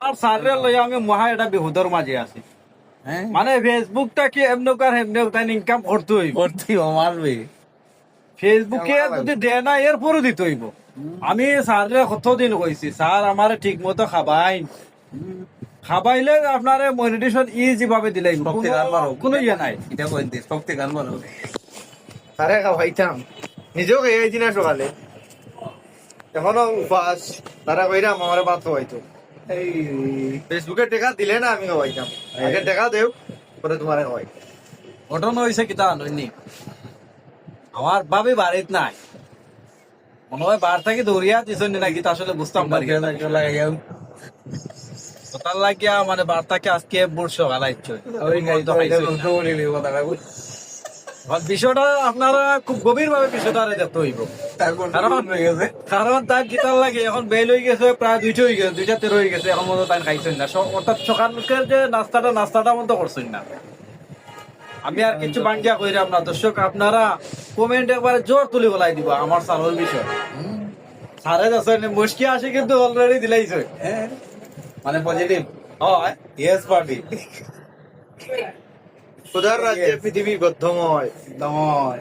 আর স্যারের লইয়া আমি মহা এটা বিহুদর মাঝে আছি। হ্যাঁ মানে ফেসবুকটা কি এমনকার এমনি ইনকাম করতে হইব। করতে মারবে। ফেসবুকে যদি দেয় না এরপরও দিতে হইব। আমি স্যারের কতদিন কইছি স্যার আমার ঠিক মতো খাবাইন, খাবাইলে আপনার মনিটেশন ইজি ভাবে দিলে শক্তি গান মারো কোনো ইয়ে নাই। এটা কই দিস শক্তি গান মারো। তারে খাওয়াইতাম, নিজেও খেয়ে গেছি না সকালে, এখনো উপাস। তারা কইরাম আমার ভাত খাওয়াইতো। এই ফেসবুকে টেকা দিলে না আমি খাওয়াইতাম, আগে টেকা দেও পরে তোমারে খাওয়াই। ঘটনা হয়েছে কিতা নইনি, আমার ভাবি বাড়িত নাই, মনে হয় বার থেকে দৌড়িয়া দিছনি নাকি তা আসলে বুঝতাম পারি না। তার লাগিয়া মানে বার্তাকে আজকে বুট সকাল আইছো। বিষয়টা আপনারা খুব গভীর ভাবে বিষয়টা দেখতে হইব, কারণ তার গীতার লাগে এখন বেল হয়ে গেছে প্রায় 2টা হয়ে গেছে, 2:13 হয়ে গেছে, এখন মতো তাই খাইছেন না। অর্থাৎ সকালের যে নাস্তাটা মতো করছেন না। আমি আর কিছু বাঙ্গিয়া কইরাম না দর্শক, আপনারা কমেন্ট একবারে জোর তুলি বলাই দিবা আমার সালোর বিষয়। সারে যাচ্ছেন মুশকি আসে কিন্তু অলরেডি দিলাইছে। মানে পজিটিভ হয় ইয়েস পার্টি। খোদার রাজ্যে পৃথিবী গদ্ধময়। নয়